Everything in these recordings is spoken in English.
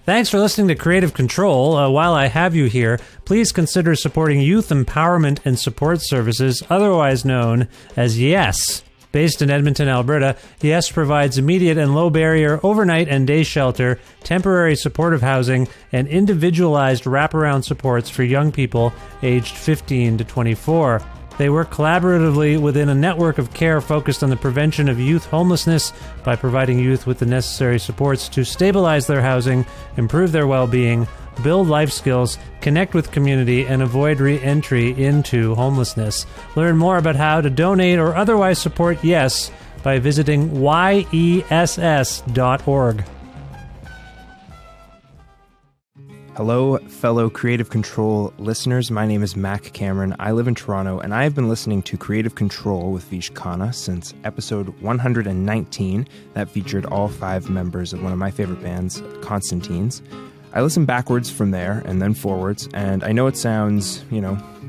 Thanks for listening to Creative Control. While I have you here, please consider supporting Youth Empowerment and Support Services, otherwise known as YES. Based in Edmonton, Alberta, YES provides immediate and low-barrier overnight and day shelter, temporary supportive housing, and individualized wraparound supports for young people aged 15 to 24. They work collaboratively within a network of care focused on the prevention of youth homelessness by providing youth with the necessary supports to stabilize their housing, improve their well-being, build life skills, connect with community, and avoid re-entry into homelessness. Learn more about how to donate or otherwise support YES by visiting yess.org. Hello, fellow Creative Control listeners. My name is Mac Cameron. I live in Toronto, and I have been listening to Creative Control with Vish Khanna since episode 119. That featured all 5 members of one of my favorite bands, Constantines. I listened backwards from there and then forwards, and I know it sounds,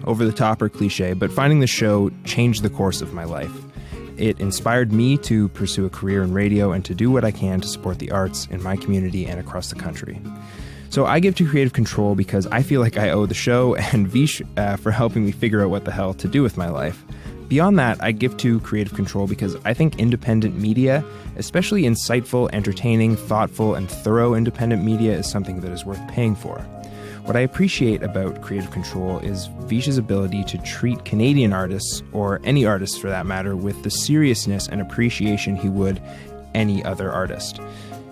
over the top or cliche, but finding the show changed the course of my life. It inspired me to pursue a career in radio and to do what I can to support the arts in my community and across the country. So I give to Creative Control because I feel like I owe the show and Vish for helping me figure out what the hell to do with my life. Beyond that, I give to Creative Control because I think independent media, especially insightful, entertaining, thoughtful, and thorough independent media, is something that is worth paying for. What I appreciate about Creative Control is Vish's ability to treat Canadian artists, or any artist for that matter, with the seriousness and appreciation he would any other artist.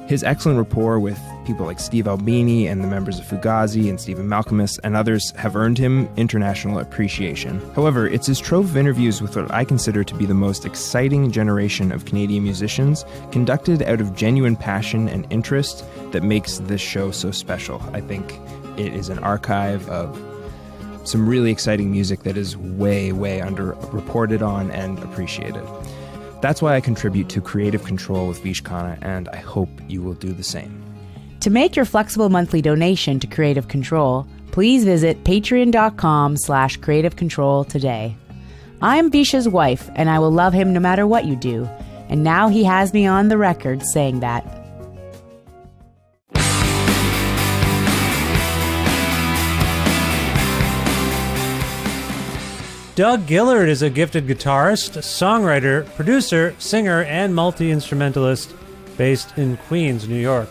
His excellent rapport with people like Steve Albini and the members of Fugazi and Stephen Malcolmus and others have earned him international appreciation. However, it's his trove of interviews with what I consider to be the most exciting generation of Canadian musicians, conducted out of genuine passion and interest, that makes this show so special. I think it is an archive of some really exciting music that is way, way underreported on and appreciated. That's why I contribute to Creative Control with Vish Khanna, and I hope you will do the same. To make your flexible monthly donation to Creative Control, please visit patreon.com/Creative Control today. I'm Vish's wife, and I will love him no matter what you do. And now he has me on the record saying that. Doug Gillard is a gifted guitarist, songwriter, producer, singer, and multi-instrumentalist based in Queens, New York.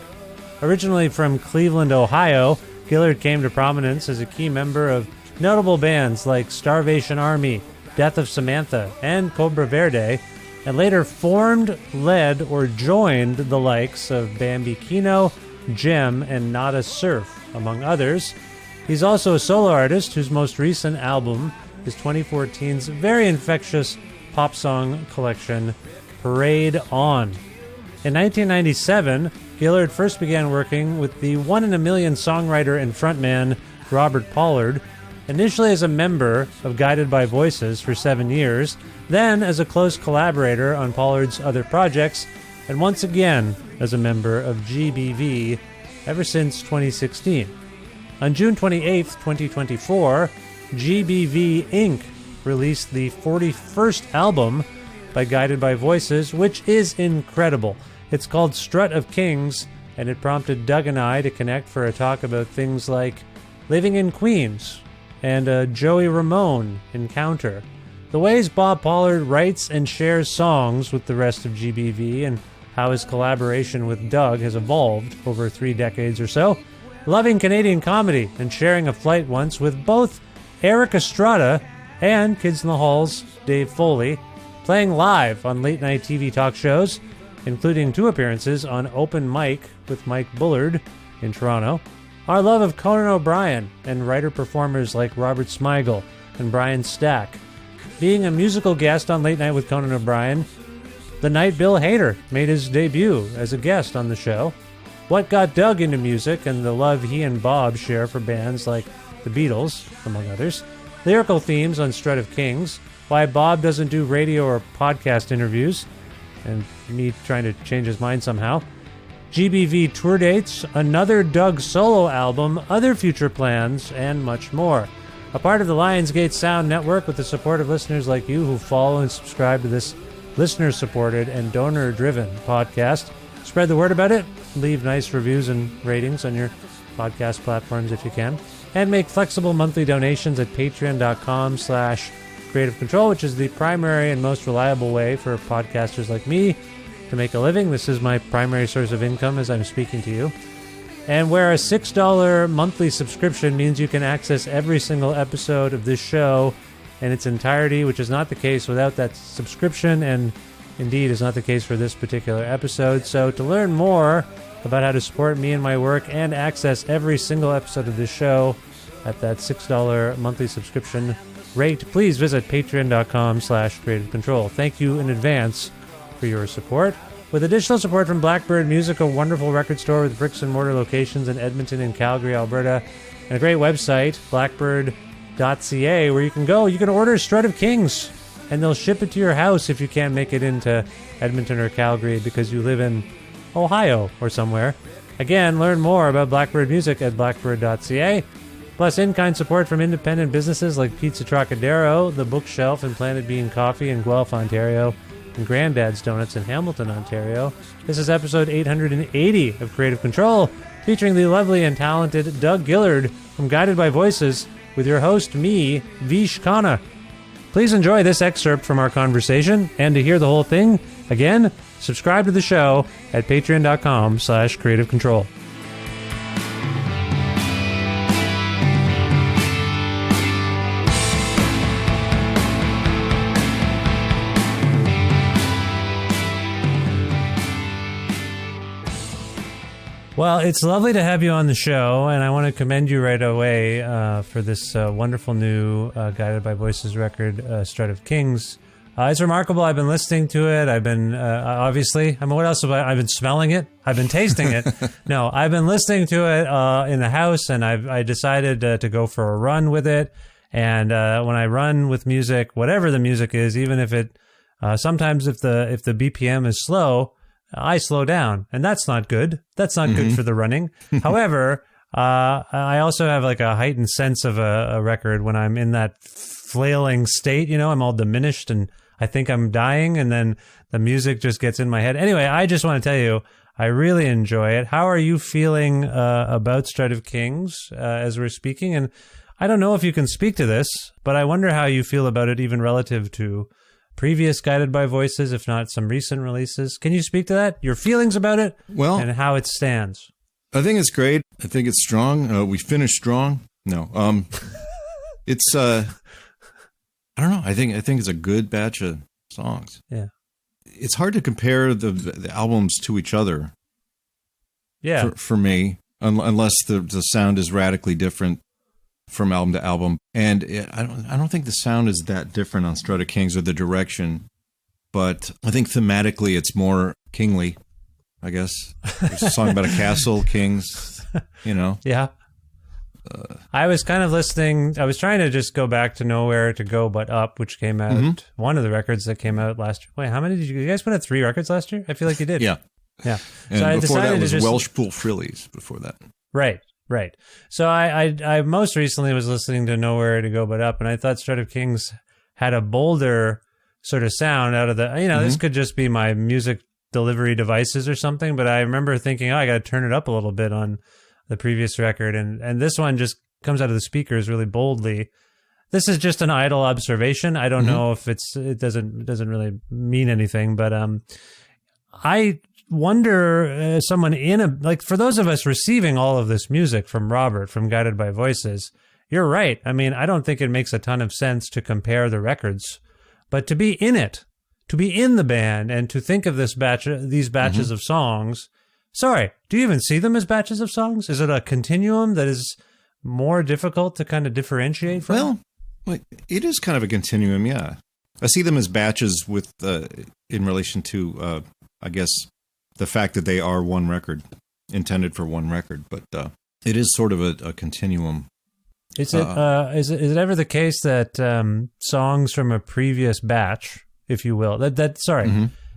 Originally from Cleveland, Ohio, Gillard came to prominence as a key member of notable bands like Starvation Army, Death of Samantha, and Cobra Verde, and later formed, led, or joined the likes of Bambikino, Gem, and Nada Surf, among others. He's also a solo artist whose most recent album is 2014's very infectious pop song collection, Parade On. In 1997, Gillard first began working with the one-in-a-million songwriter and frontman Robert Pollard, initially as a member of Guided by Voices for 7 years, then as a close collaborator on Pollard's other projects, and once again as a member of GBV ever since 2016. On June 28, 2024, GBV Inc. released the 41st album by Guided by Voices, which is incredible. It's called Strut of Kings, and it prompted Doug and I to connect for a talk about things like living in Queens and a Joey Ramone encounter, the ways Bob Pollard writes and shares songs with the rest of GBV, and how his collaboration with Doug has evolved over 3 decades or so, loving Canadian comedy and sharing a flight once with both Eric Estrada and Kids in the Hall's Dave Foley, playing live on late-night TV talk shows, including 2 appearances on Open Mic with Mike Bullard in Toronto, our love of Conan O'Brien and writer-performers like Robert Smigel and Brian Stack, being a musical guest on Late Night with Conan O'Brien, the night Bill Hader made his debut as a guest on the show, what got Doug into music and the love he and Bob share for bands like the Beatles, among others, lyrical themes on Strut of Kings, why Bob doesn't do radio or podcast interviews, and me trying to change his mind somehow, GBV tour dates, another Doug solo album, other future plans, and much more. A part of the Lionsgate Sound Network with the support of listeners like you who follow and subscribe to this listener-supported and donor-driven podcast. Spread the word about it. leave nice reviews and ratings on your podcast platforms if you can. And make flexible monthly donations at patreon.com/Creative Control, which is the primary and most reliable way for podcasters like me to make a living. This is my primary source of income as I'm speaking to you. And where a $6 monthly subscription means you can access every single episode of this show in its entirety, which is not the case without that subscription, and indeed is not the case for this particular episode. So to learn more about how to support me and my work and access every single episode of this show at that $6 monthly subscription rate, please visit patreon.com/Creative Control. Thank you in advance for your support. With additional support from Blackbird Music, a wonderful record store with bricks and mortar locations in Edmonton and Calgary, Alberta, and a great website, blackbird.ca, where you can order Strut of Kings, and they'll ship it to your house if you can't make it into Edmonton or Calgary because you live in Ohio or somewhere. Again, learn more about Blackbird Music at blackbird.ca. Plus in-kind support from independent businesses like Pizza Trocadero, The Bookshelf, and Planet Bean Coffee in Guelph, Ontario, and Granddad's Donuts in Hamilton, Ontario. This is episode 880 of Creative Control, featuring the lovely and talented Doug Gillard from Guided by Voices, with your host, me, Vish Khanna. Please enjoy this excerpt from our conversation, and to hear the whole thing, again, subscribe to the show at patreon.com/Creative Control. Well, it's lovely to have you on the show, and I want to commend you right away for this wonderful new Guided by Voices record, Strut of Kings. It's remarkable. I've been listening to it. I've been, obviously, what else have I've been smelling it. I've been tasting it. No, I've been listening to it in the house, and I decided to go for a run with it. And when I run with music, whatever the music is, even if it, sometimes if the BPM is slow, I slow down, and that's not good. That's not good for the running. However, I also have like a heightened sense of a record when I'm in that flailing state. I'm all diminished and I think I'm dying, and then the music just gets in my head. Anyway, I just want to tell you, I really enjoy it. How are you feeling about Strut of Kings as we're speaking? And I don't know if you can speak to this, but I wonder how you feel about it even relative to previous Guided by Voices, if not some recent releases. Can you speak to that? Your feelings about it? Well, and how it stands? I think it's great. I think it's strong. We finished strong. No. It's I don't know. I think it's a good batch of songs. Yeah. It's hard to compare the albums to each other. Yeah. For me, unless the sound is radically different from album to album, and I don't think the sound is that different on Strut of Kings, or the direction, but I think thematically it's more kingly, I guess. There's a song about a castle, kings, Yeah. I was kind of listening. I was trying to just go back to Nowhere to Go But Up, which came out, one of the records that came out last year. Wait, how many did you guys put out? 3 records last year? I feel like you did. Yeah. Yeah. And so I before decided that was to just... Welsh Pool Frillies before that. Right. So I most recently was listening to Nowhere to Go But Up, and I thought Strut of Kings had a bolder sort of sound out of the, this could just be my music delivery devices or something, but I remember thinking, I got to turn it up a little bit on the previous record, and this one just comes out of the speakers really boldly. This is just an idle observation. I don't know if it doesn't really mean anything, but I wonder, someone for those of us receiving all of this music from Robert, from Guided by Voices, you're right. I mean, I don't think it makes a ton of sense to compare the records, but to be in it, to be in the band, and to think of these batches of songs. Sorry, do you even see them as batches of songs? Is it a continuum that is more difficult to kind of differentiate from? Well, it is kind of a continuum, yeah. I see them as batches with in relation to, I guess, the fact that they are one record, intended for one record, but it is sort of a continuum. Is it ever the case that songs from a previous batch, if you will,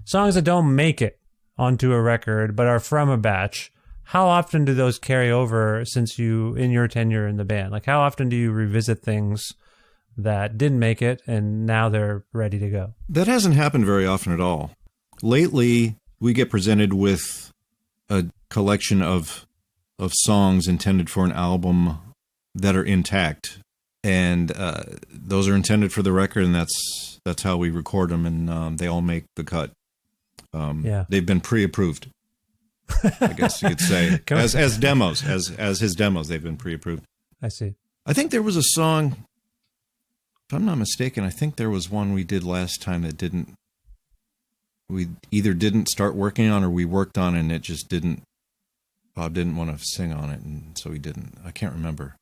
songs that don't make it onto a record but are from a batch, how often do those carry over in your tenure in the band? Like, how often do you revisit things that didn't make it and now they're ready to go? That hasn't happened very often at all. Lately, we get presented with a collection of songs intended for an album that are intact, and those are intended for the record, and that's how we record them, and they all make the cut. They've been pre-approved, I guess you could say, as demos, as his demos. They've been pre-approved. I see. I think there was a song, if I'm not mistaken, I think there was one we did last time that we either didn't start working on or we worked on and it just Bob didn't want to sing on it, and so he didn't. I can't remember.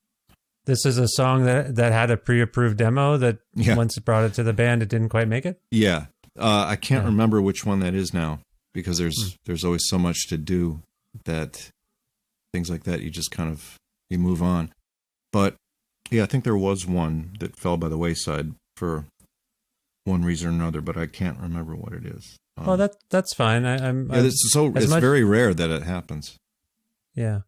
This is a song that had a pre-approved demo that once it brought it to the band, it didn't quite make it? Yeah. I can't remember which one that is now, because there's always so much to do that things like that, you just kind of, you move on. But yeah, I think there was one that fell by the wayside for one reason or another, but I can't remember what it is. That's fine. It's very rare that it happens. Yeah.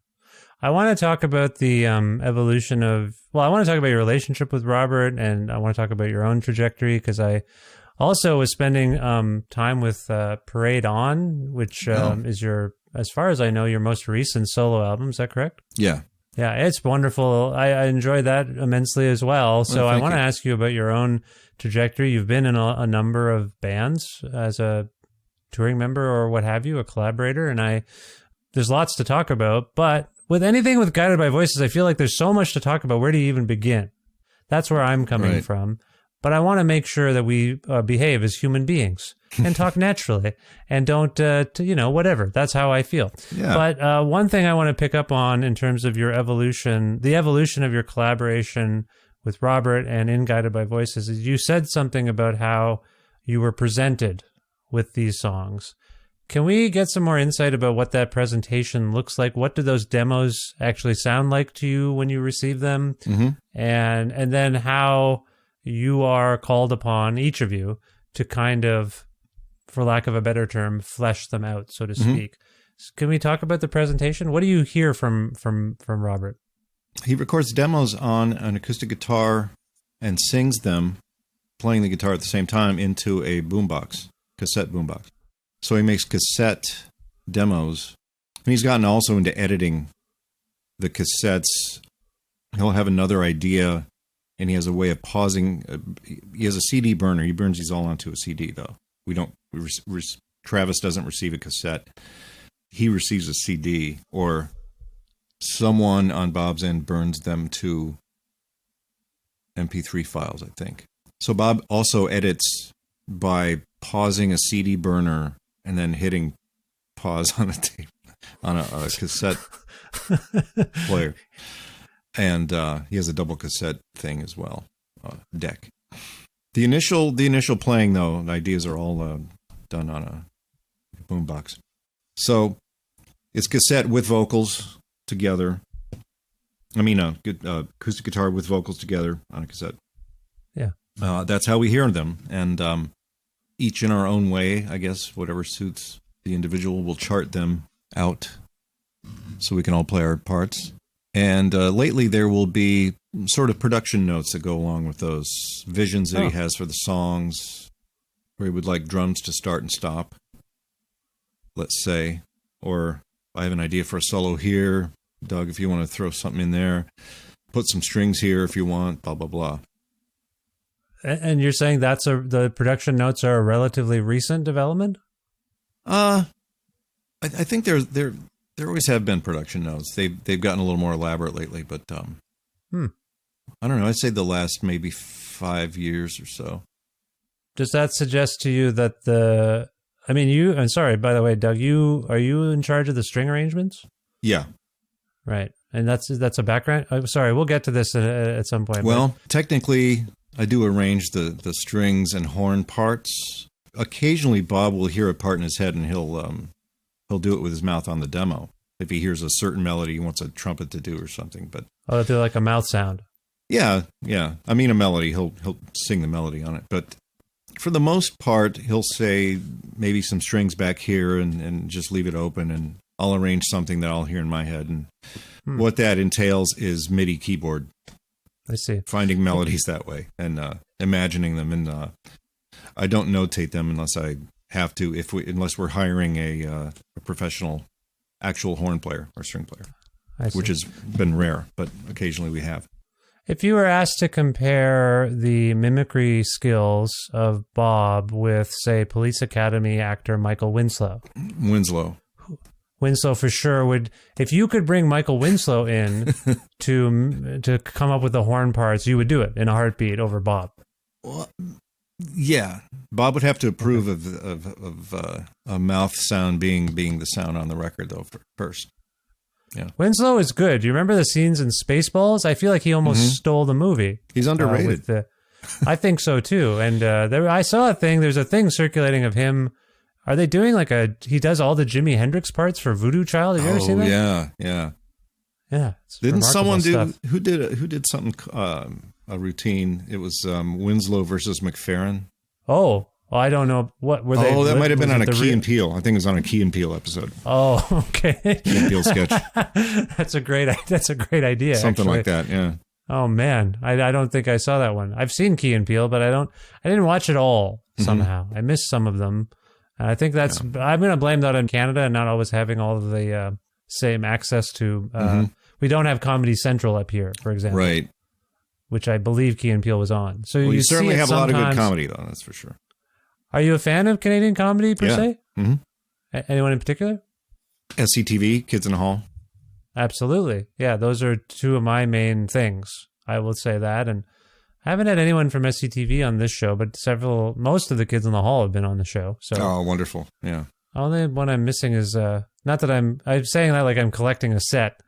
I want to talk about the evolution of, I want to talk about your relationship with Robert, and I want to talk about your own trajectory, because I also was spending time with Parade On, which is your, as far as I know, your most recent solo album. Is that correct? Yeah. Yeah, it's wonderful. I enjoy that immensely as well. So I want to ask you about your own trajectory. You've been in a number of bands as a touring member or what have you, a collaborator, and there's lots to talk about. But with anything with Guided by Voices, I feel like there's so much to talk about. Where do you even begin? That's where I'm coming from. But I want to make sure that we behave as human beings and talk naturally and don't, whatever. That's how I feel. Yeah. But one thing I want to pick up on in terms of your evolution, the evolution of your collaboration with Robert and in Guided by Voices, is you said something about how you were presented with these songs. Can we get some more insight about what that presentation looks like? What do those demos actually sound like to you when you receive them? Mm-hmm. And then how you are called upon, each of you, to kind of, for lack of a better term, flesh them out, so to speak. Can we talk about the presentation? What do you hear from Robert? He records demos on an acoustic guitar and sings them, playing the guitar at the same time, into a boombox, cassette boombox. So he makes cassette demos, and he's gotten also into editing the cassettes. He'll have another idea, and he has a way of pausing. He has a CD burner. He burns these all onto a CD, though. Travis doesn't receive a cassette. He receives a CD, or someone on Bob's end burns them to MP3 files, I think. So Bob also edits by pausing a CD burner and then hitting pause on a tape, on a cassette player. And he has a double cassette thing as well, deck. The initial playing, though, the ideas are all done on a boombox. So it's cassette with vocals together. I mean, acoustic guitar with vocals together on a cassette. Yeah. That's how we hear them. And each in our own way, I guess, whatever suits the individual, we'll chart them out so we can all play our parts. And lately there will be sort of production notes that go along with those visions that he has for the songs, where he would like drums to start and stop, let's say. Or I have an idea for a solo here. Doug, if you want to throw something in there, put some strings here if you want, blah, blah, blah. And you're saying the production notes are a relatively recent development? I think there always have been production notes. They've gotten a little more elaborate lately, but I don't know. I'd say the last maybe 5 years or so. Does that suggest to you that I'm sorry, by the way, Doug, are you in charge of the string arrangements? Yeah. Right. And that's a background. I'm sorry, we'll get to this at some point. Well, technically, I do arrange the strings and horn parts. Occasionally, Bob will hear a part in his head, and he'll do it with his mouth on the demo. If he hears a certain melody he wants a trumpet to do or something. But do like a mouth sound. Yeah. I mean, a melody. He'll sing the melody on it. But for the most part, he'll say maybe some strings back here and just leave it open, and I'll arrange something that I'll hear in my head. And what that entails is MIDI keyboard. I see. Finding melodies that way and imagining them. And I don't notate them unless I have to, unless we're hiring a professional actual horn player or string player, I see. which has been rare, but occasionally we have. If you were asked to compare the mimicry skills of Bob with, say, Police Academy actor Michael Winslow. Winslow for sure would. If you could bring Michael Winslow in to come up with the horn parts, you would do it in a heartbeat over Bob. Well, yeah, Bob would have to approve of a mouth sound being the sound on the record though first. Yeah, Winslow is good. Do you remember the scenes in Spaceballs? I feel like he almost stole the movie. He's underrated. I think so too. And I saw a thing. There's a thing circulating of him. Are they doing he does all the Jimi Hendrix parts for Voodoo Child? Have you ever seen that? Yeah. Didn't someone who did something a routine? It was Winslow versus McFerrin. Oh, I don't know what were they. Oh, that might have been on a Key and Peele. I think it was on a Key and Peele episode. Oh, okay. Key and Peele sketch. That's a great idea. Something actually. like that. Yeah. Oh man, I don't think I saw that one. I've seen Key and Peele, but I didn't watch it all somehow. I missed some of them. And I think I'm going to blame that on Canada and not always having all of the same access to. We don't have Comedy Central up here, for example. Right. Which I believe Key and Peele was on. So you certainly have a lot of good sometimes. comedy, though. That's for sure. Are you a fan of Canadian comedy per se? Mm-hmm. Anyone in particular? SCTV, Kids in the Hall. Absolutely. Yeah, those are two of my main things. I will say that. And I haven't had anyone from SCTV on this show, but most of the Kids in the Hall have been on the show. So. Oh, wonderful. Yeah. Only one I'm missing is, not that I'm saying that like I'm collecting a set,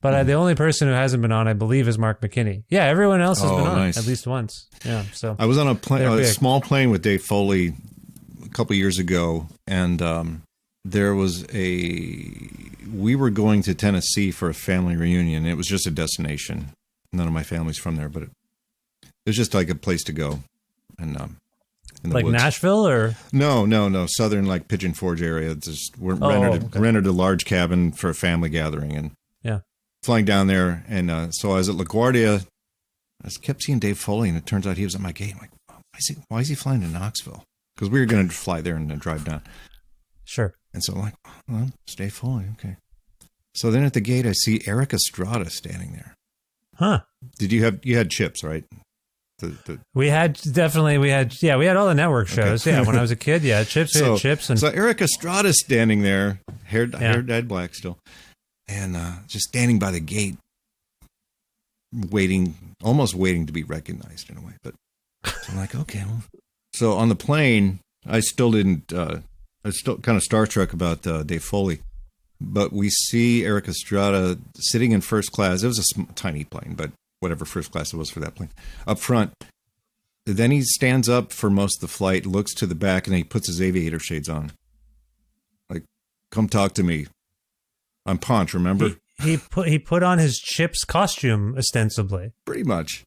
but the only person who hasn't been on, I believe, is Mark McKinney. Yeah, everyone else has been on at least once. Yeah, so I was on a small plane with Dave Foley a couple years ago, and we were going to Tennessee for a family reunion. It was just a destination. None of my family's from there, but it was just like a place to go. And in the like woods. Nashville or no, southern like Pigeon Forge area. Just rented a large cabin for a family gathering, and flying down there. And so I was at LaGuardia. I kept seeing Dave Foley, and it turns out he was at my gate. I'm like, why is he flying to Knoxville? Because we were going to fly there and then drive down. Sure. And so I'm like, well, it's Dave Foley. Okay. So then at the gate, I see Eric Estrada standing there. Huh. Did you had Chips, right? We had all the network shows. Okay. Yeah, when I was a kid, Chips. We had Chips. And so Eric Estrada's standing there, hair dyed black still, and just standing by the gate, almost waiting to be recognized in a way. But so I'm like, okay. Well. So on the plane, I still didn't. I was still kind of starstruck about Dave Foley. But we see Eric Estrada sitting in first class. It was a tiny plane, but whatever first class it was for that plane, up front. Then he stands up for most of the flight, looks to the back, and then he puts his aviator shades on. Like, come talk to me. I'm Ponch, remember? He put on his Chips costume, ostensibly. Pretty much.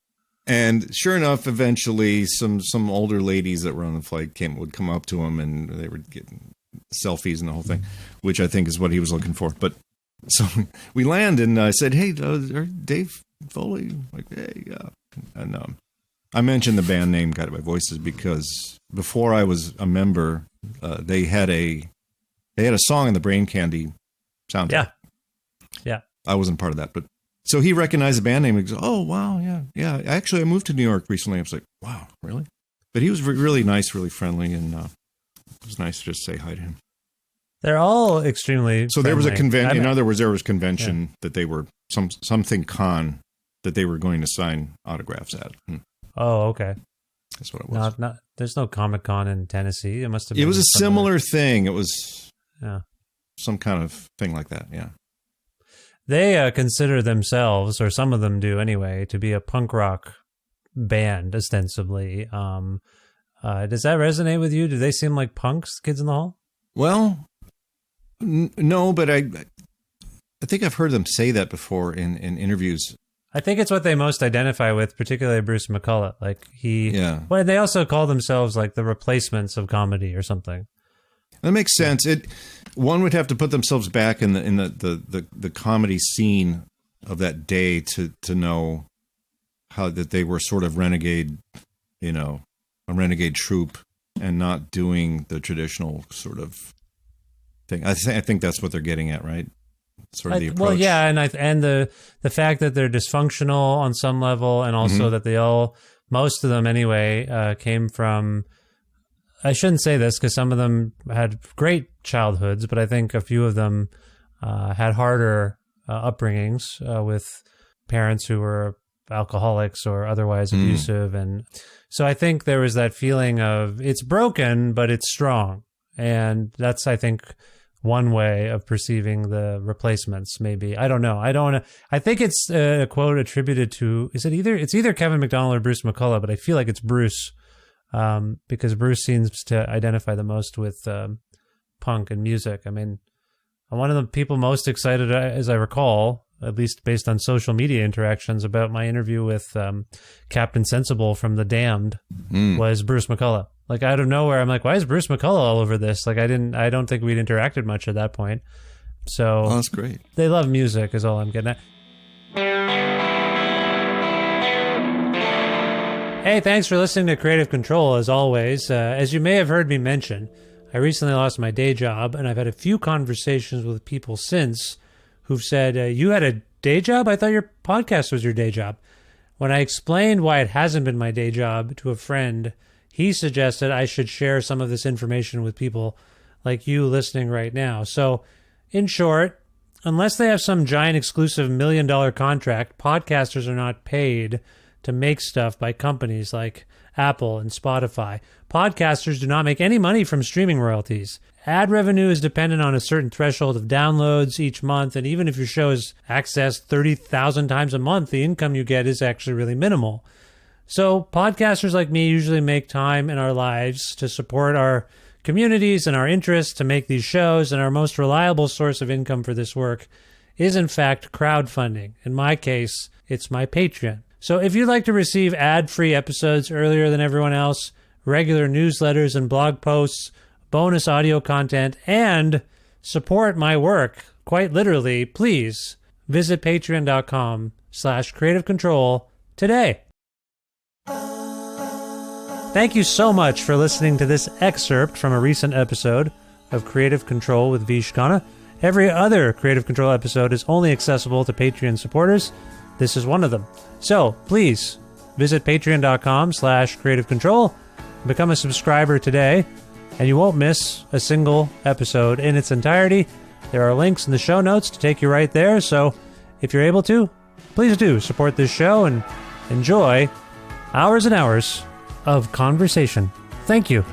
And sure enough, eventually, some older ladies that were on the flight would come up to him, and they were getting selfies and the whole thing, which I think is what he was looking for. But so we land, and I said, "Hey, Dave Foley." Like, hey, yeah. And I mentioned the band name Guided by Voices because before I was a member, they had a song in the Brain Candy soundtrack. Yeah. I wasn't part of that, but so he recognized the band name and goes, "Oh, wow, yeah. Actually, I moved to New York recently." I was like, "Wow, really?" But he was really nice, really friendly, and it was nice to just say hi to him. They're all extremely So friendly. there was a convention. In other words, there was convention that they were something con that they were going to sign autographs at. Oh, okay. That's what it was. Not. There's no Comic-Con in Tennessee. It must have been. It was a similar thing. It was some kind of thing like that. Yeah. They consider themselves, or some of them do anyway, to be a punk rock band, ostensibly. Does that resonate with you? Do they seem like punks, Kids in the Hall? Well, no, but I think I've heard them say that before in interviews. I think it's what they most identify with, particularly Bruce McCulloch. Like well, they also call themselves like the replacements of comedy or something. That makes sense. One would have to put themselves back in the comedy scene of that day to know how that they were sort of renegade, a renegade troupe and not doing the traditional sort of thing. I think that's what they're getting at, right? sort of the approach. Well, yeah, and the fact that they're dysfunctional on some level, and also that they most of them anyway, came from. I shouldn't say this because some of them had great childhoods, but I think a few of them had harder upbringings with parents who were alcoholics or otherwise abusive. And so I think there was that feeling of it's broken, but it's strong. And that's, I think, one way of perceiving the replacements, maybe. I don't know. I think it's a quote attributed to, it's either Kevin McDonald or Bruce McCulloch, but I feel like it's Bruce. Because Bruce seems to identify the most with punk and music. I mean, I'm one of the people most excited, as I recall, at least based on social media interactions, about my interview with Captain Sensible from The Damned was Bruce McCulloch. Like, out of nowhere, I'm like, why is Bruce McCulloch all over this? Like, I don't think we'd interacted much at that point. So that's great. They love music is all I'm getting at. Hey, thanks for listening to Creative Control, as always. As you may have heard me mention, I recently lost my day job, and I've had a few conversations with people since who've said, you had a day job? I thought your podcast was your day job. When I explained why it hasn't been my day job to a friend, he suggested I should share some of this information with people like you listening right now. So, in short, unless they have some giant exclusive $1 million contract, podcasters are not paid to make stuff by companies like Apple and Spotify. Podcasters do not make any money from streaming royalties. Ad revenue is dependent on a certain threshold of downloads each month, and even if your show is accessed 30,000 times a month, the income you get is actually really minimal. So podcasters like me usually make time in our lives to support our communities and our interests to make these shows, and our most reliable source of income for this work is in fact crowdfunding. In my case, it's my Patreon. So if you'd like to receive ad-free episodes earlier than everyone else, regular newsletters and blog posts, bonus audio content, and support my work, quite literally, please visit patreon.com/creativecontrol today. Thank you so much for listening to this excerpt from a recent episode of Creative Control with Vish Khanna. Every other Creative Control episode is only accessible to Patreon supporters. This is one of them. So please visit patreon.com/creativecontrol, become a subscriber today, and you won't miss a single episode in its entirety. There are links in the show notes to take you right there. So if you're able to, please do support this show and enjoy hours and hours of conversation. Thank you.